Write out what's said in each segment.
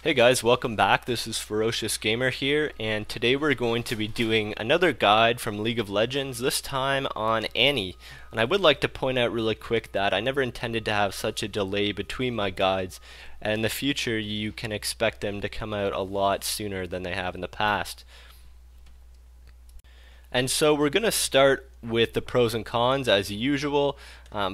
Hey guys, welcome back. This is Ferocious Gamer here, and today we're going to be doing another guide from League of Legends, this time on Annie. And I would like to point out really quick that I never intended to have such a delay between my guides, and in the future you can expect them to come out a lot sooner than they have in the past. And so we're going to start with the pros and cons as usual.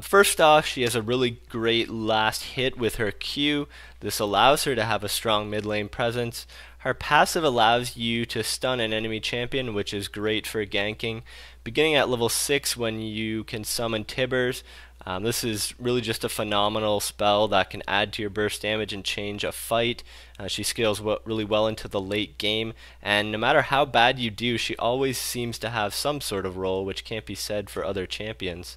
First off, she has a really great last hit with her Q. This allows her to have a strong mid lane presence. Her passive allows you to stun an enemy champion, which is great for ganking. Beginning at level 6 when you can summon Tibbers, this is really just a phenomenal spell that can add to your burst damage and change a fight. She scales really well into the late game, and no matter how bad you do, she always seems to have some sort of role, which can't be said for other champions.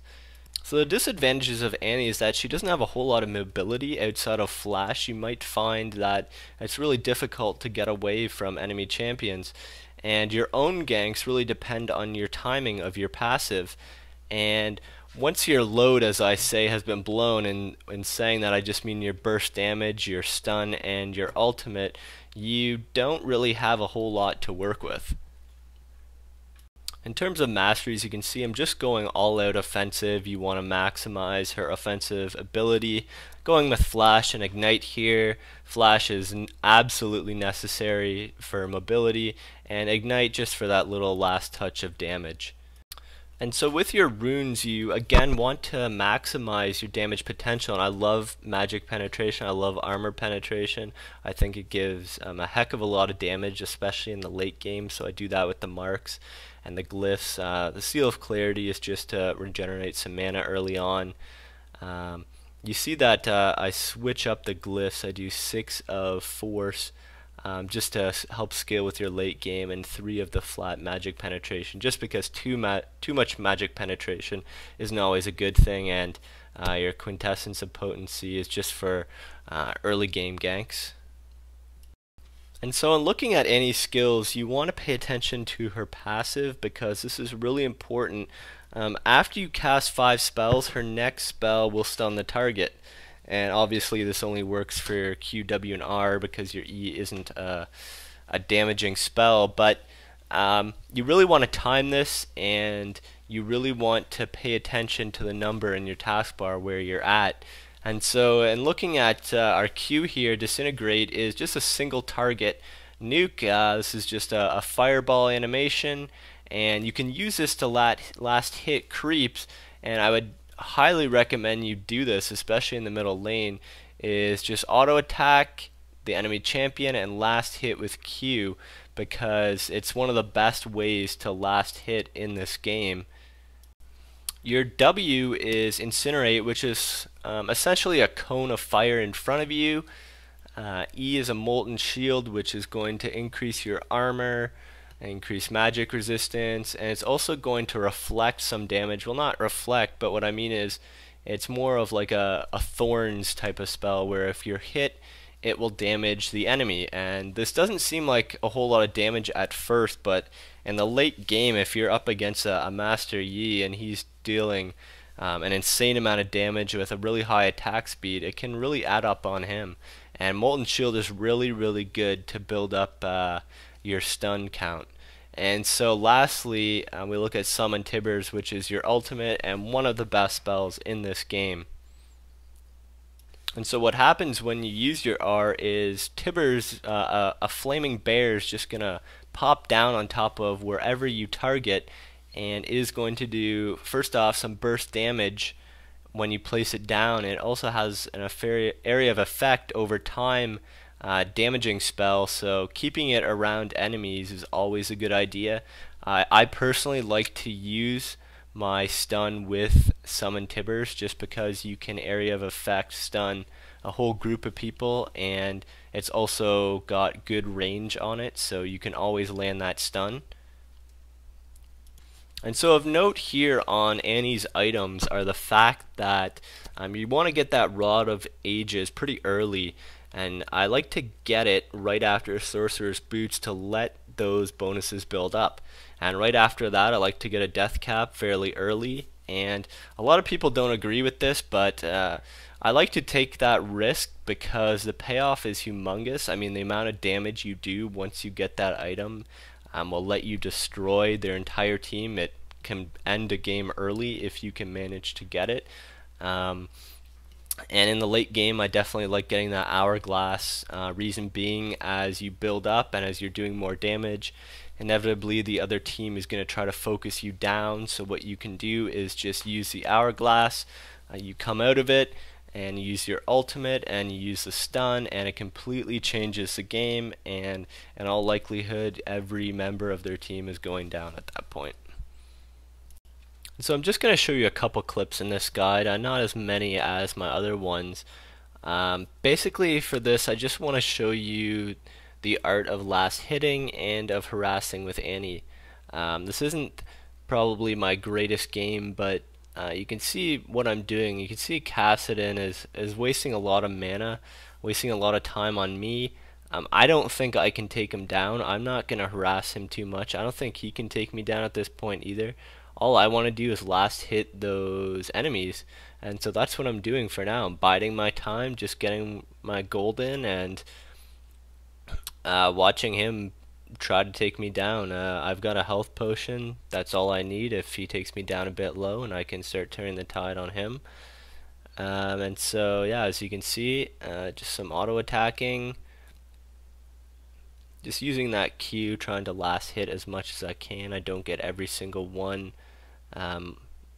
So the disadvantages of Annie is that she doesn't have a whole lot of mobility outside of Flash. You might find that it's really difficult to get away from enemy champions, and your own ganks really depend on your timing of your passive. And once your load, as I say, has been blown, and in saying that I just mean your burst damage, your stun, and your ultimate, you don't really have a whole lot to work with. In terms of masteries, you can see I'm just going all out offensive. You want to maximize her offensive ability. Going with Flash and Ignite here. Flash is absolutely necessary for mobility, and Ignite just for that little last touch of damage. And so with your runes, you again want to maximize your damage potential, and I love magic penetration, I love armor penetration. I think it gives a heck of a lot of damage, especially in the late game, so I do that with the marks and the glyphs. The Seal of Clarity is just to regenerate some mana early on. You see that I switch up the glyphs. I do 6 of Force, just to help scale with your late game, and 3 of the flat magic penetration, just because too much magic penetration isn't always a good thing, and your quintessence of potency is just for early game ganks. And so in looking at any skills, you want to pay attention to her passive, because this is really important. After you cast 5 spells, her next spell will stun the target. And obviously this only works for your Q, W, and R because your E isn't a damaging spell, but you really want to time this, and you really want to pay attention to the number in your taskbar where you're at. And so in looking at our Q here, Disintegrate is just a single target nuke. This is just a fireball animation, and you can use this to last hit creeps, and I would highly recommend you do this, especially in the middle lane, is just auto attack the enemy champion and last hit with Q, because it's one of the best ways to last hit in this game. Your W is Incinerate, which is essentially a cone of fire in front of you. E is a Molten Shield, which is going to increase your armor, increase magic resistance, and it's also going to reflect some damage. Well, not reflect, but what I mean is it's more of like a thorns type of spell, where if you're hit, it will damage the enemy. And this doesn't seem like a whole lot of damage at first, but in the late game, if you're up against a Master Yi and he's dealing an insane amount of damage with a really high attack speed, it can really add up on him. And Molten Shield is really, really good to build up your stun count. And so lastly, we look at Summon Tibbers, which is your ultimate and one of the best spells in this game. And so what happens when you use your R is Tibbers, a flaming bear, is just going to pop down on top of wherever you target, and is going to do, first off, some burst damage when you place it down. It also has an area of effect over time, damaging spell, so keeping it around enemies is always a good idea. I personally like to use my stun with Summon Tibbers, just because you can area of effect stun a whole group of people, and it's also got good range on it, so you can always land that stun. And so of note here on Annie's items are the fact that you want to get that Rod of Ages pretty early, and I like to get it right after Sorcerer's Boots to let those bonuses build up. And right after that, I like to get a Death Cap fairly early, and a lot of people don't agree with this, but I like to take that risk because the payoff is humongous. I mean, the amount of damage you do once you get that item will let you destroy their entire team. It can end a game early if you can manage to get it. Um, and in the late game, I definitely like getting that hourglass. Reason being, as you build up and as you're doing more damage, inevitably the other team is going to try to focus you down. So what you can do is just use the hourglass. You come out of it and you use your ultimate and you use the stun, and it completely changes the game, and in all likelihood every member of their team is going down at that point. So I'm just going to show you a couple clips in this guide, not as many as my other ones. Basically for this I just want to show you the art of last hitting and of harassing with Annie. This isn't probably my greatest game, but you can see what I'm doing. You can see Kassadin is wasting a lot of mana, wasting a lot of time on me. I don't think I can take him down. I'm not going to harass him too much. I don't think he can take me down at this point either. All I want to do is last hit those enemies, and so that's what I'm doing for now. I'm biding my time, just getting my gold in, and watching him try to take me down. I've got a health potion. That's all I need if he takes me down a bit low, and I can start turning the tide on him. And so yeah, as you can see, just some auto attacking, just using that Q, trying to last hit as much as I can. I don't get every single one.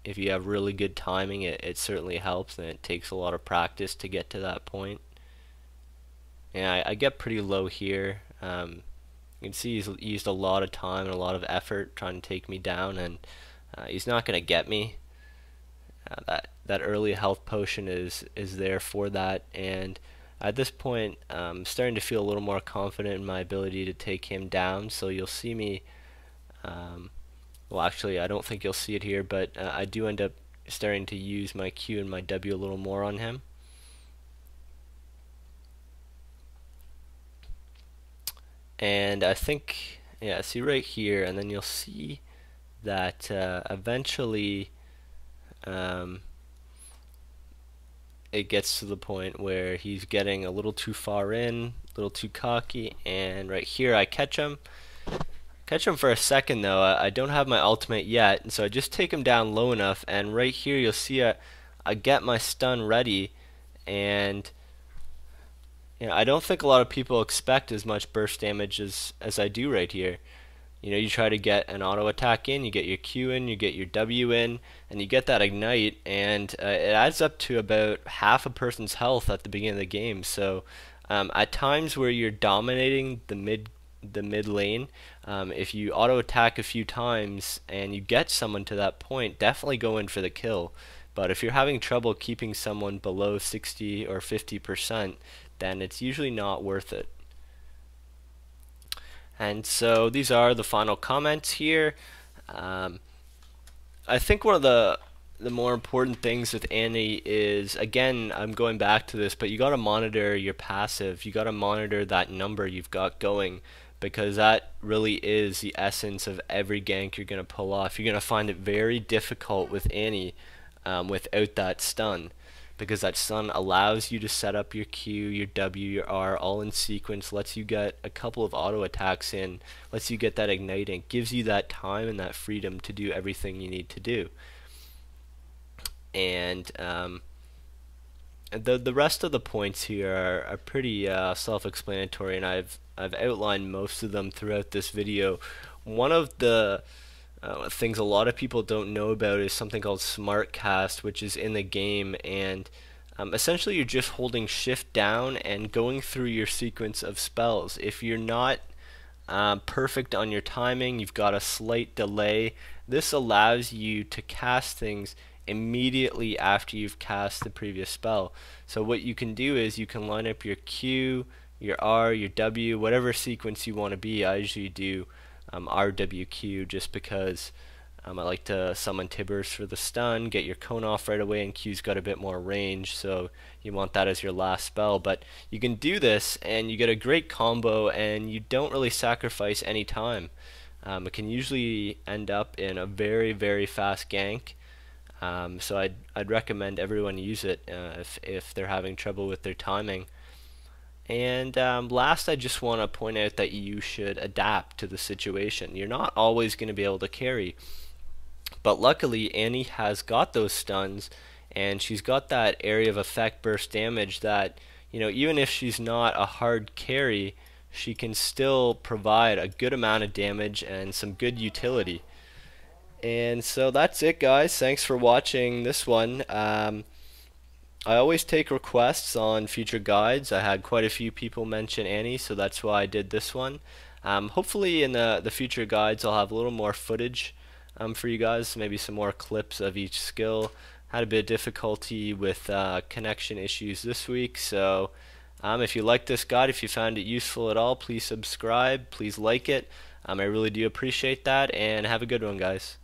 If you have really good timing, it certainly helps, and it takes a lot of practice to get to that point. And I get pretty low here. You can see he's used a lot of time and a lot of effort trying to take me down, and he's not going to get me. That early health potion is there for that, and at this point I'm starting to feel a little more confident in my ability to take him down. So you'll see me, well actually I don't think you'll see it here, but I do end up starting to use my Q and my W a little more on him. And I think, yeah, see right here, and then you'll see that eventually it gets to the point where he's getting a little too far in, a little too cocky, and right here I catch him. Catch him for a second though. I don't have my ultimate yet, and so I just take him down low enough, and right here you'll see I get my stun ready, and I don't think a lot of people expect as much burst damage as I do right here. You try to get an auto attack in, you get your Q in, you get your W in, and you get that ignite, and it adds up to about half a person's health at the beginning of the game. So at times where you're dominating the mid lane, if you auto attack a few times and you get someone to that point, definitely go in for the kill. But if you're having trouble keeping someone below 60 or 50%, then it's usually not worth it. And so these are the final comments here. I think one of the more important things with Annie is, again, I'm going back to this, but you got to monitor your passive. You got to monitor that number you've got going, because that really is the essence of every gank you're going to pull off. You're going to find it very difficult with Annie without that stun, because that stun allows you to set up your Q, your W, your R all in sequence, lets you get a couple of auto attacks in, lets you get that igniting, gives you that time and that freedom to do everything you need to do. And the rest of the points here are pretty self-explanatory, and I've outlined most of them throughout this video. One of the things a lot of people don't know about is something called Smart Cast, which is in the game, and essentially you're just holding shift down and going through your sequence of spells. If you're not perfect on your timing, you've got a slight delay, this allows you to cast things immediately after you've cast the previous spell. So what you can do is you can line up your Q, your R, your W, whatever sequence you want to be. I usually do RWQ just because I like to summon Tibbers for the stun, get your cone off right away, and Q's got a bit more range, so you want that as your last spell. But you can do this and you get a great combo, and you don't really sacrifice any time. It can usually end up in a very, very fast gank. So I'd recommend everyone use it if they're having trouble with their timing. And last, I just want to point out that you should adapt to the situation. You're not always going to be able to carry, but luckily Annie has got those stuns, and she's got that area of effect burst damage that, even if she's not a hard carry, she can still provide a good amount of damage and some good utility. And so that's it, guys. Thanks for watching this one. I always take requests on future guides. I had quite a few people mention Annie, so that's why I did this one. Hopefully in the future guides I'll have a little more footage for you guys, maybe some more clips of each skill. Had a bit of difficulty with connection issues this week, so if you like this guide, if you found it useful at all, please subscribe, please like it. I really do appreciate that, and have a good one, guys.